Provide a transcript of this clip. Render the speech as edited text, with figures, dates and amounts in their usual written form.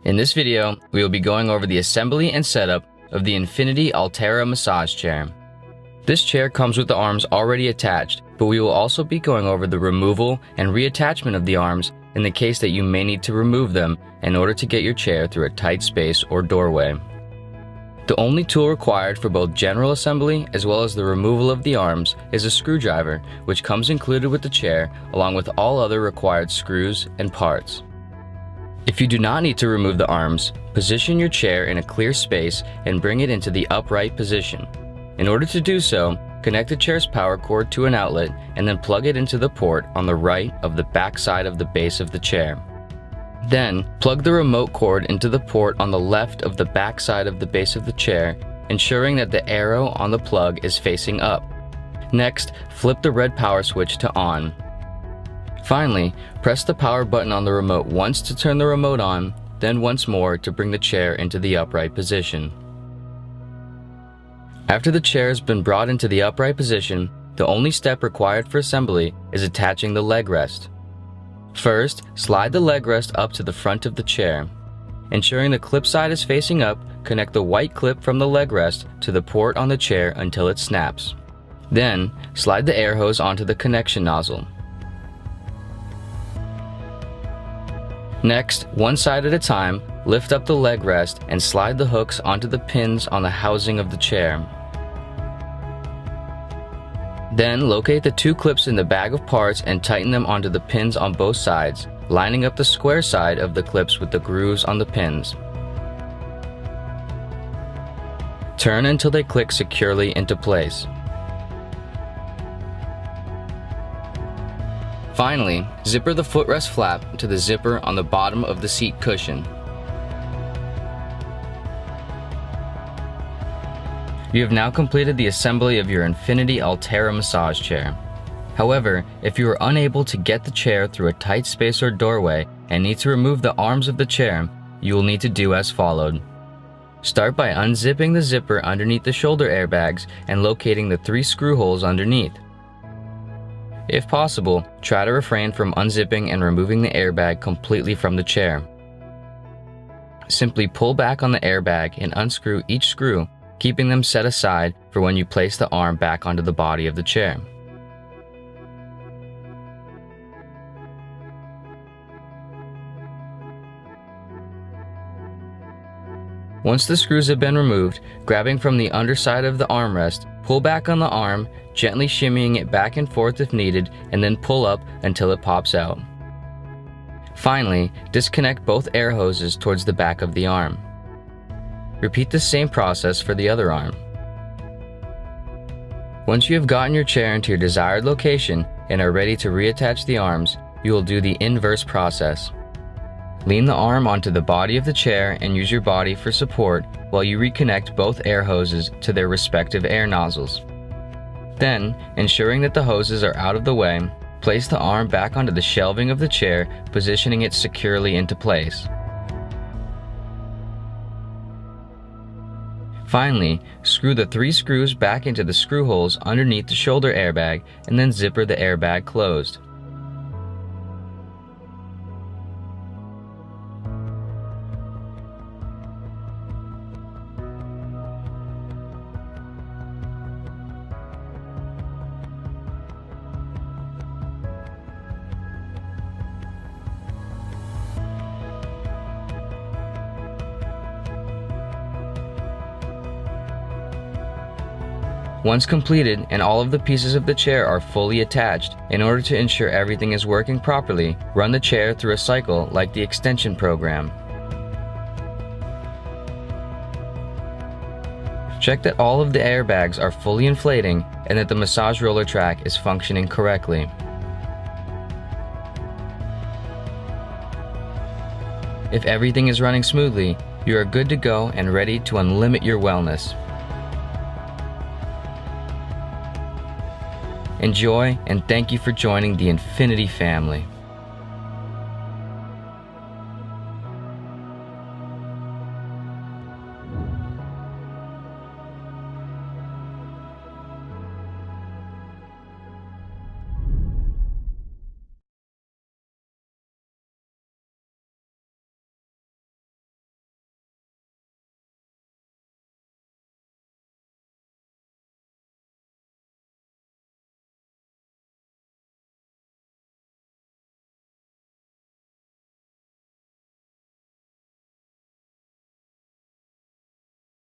In this video, we will be going over the assembly and setup of the Infinity Altera massage chair. This chair comes with the arms already attached, but we will also be going over the removal and reattachment of the arms in the case that you may need to remove them in order to get your chair through a tight space or doorway. The only tool required for both general assembly as well as the removal of the arms is a screwdriver, which comes included with the chair along with all other required screws and parts. If you do not need to remove the arms, position your chair in a clear space and bring it into the upright position. In order to do so, connect the chair's power cord to an outlet and then plug it into the port on the right of the back side of the base of the chair. Then, plug the remote cord into the port on the left of the back side of the base of the chair, ensuring that the arrow on the plug is facing up. Next, flip the red power switch to on. Finally, press the power button on the remote once to turn the remote on, then once more to bring the chair into the upright position. After the chair has been brought into the upright position, the only step required for assembly is attaching the leg rest. First, slide the leg rest up to the front of the chair. Ensuring the clip side is facing up, connect the white clip from the leg rest to the port on the chair until it snaps. Then, slide the air hose onto the connection nozzle. Next, one side at a time, lift up the leg rest and slide the hooks onto the pins on the housing of the chair. Then locate the two clips in the bag of parts and tighten them onto the pins on both sides, lining up the square side of the clips with the grooves on the pins. Turn until they click securely into place. Finally, zipper the footrest flap to the zipper on the bottom of the seat cushion. You have now completed the assembly of your Infinity Altera massage chair. However, if you are unable to get the chair through a tight space or doorway and need to remove the arms of the chair, you will need to do as followed. Start by unzipping the zipper underneath the shoulder airbags and locating the 3 screw holes underneath. If possible, try to refrain from unzipping and removing the airbag completely from the chair. Simply pull back on the airbag and unscrew each screw, keeping them set aside for when you place the arm back onto the body of the chair. Once the screws have been removed, grabbing from the underside of the armrest, pull back on the arm, gently shimmying it back and forth if needed, and then pull up until it pops out. Finally, disconnect both air hoses towards the back of the arm. Repeat the same process for the other arm. Once you have gotten your chair into your desired location and are ready to reattach the arms, you will do the inverse process. Lean the arm onto the body of the chair and use your body for support while you reconnect both air hoses to their respective air nozzles. Then, ensuring that the hoses are out of the way, place the arm back onto the shelving of the chair, positioning it securely into place. Finally, screw the 3 screws back into the screw holes underneath the shoulder airbag and then zipper the airbag closed. Once completed and all of the pieces of the chair are fully attached, in order to ensure everything is working properly, run the chair through a cycle like the extension program. Check that all of the airbags are fully inflating and that the massage roller track is functioning correctly. If everything is running smoothly, you are good to go and ready to unlimit your wellness. Enjoy, and thank you for joining the Infinity family.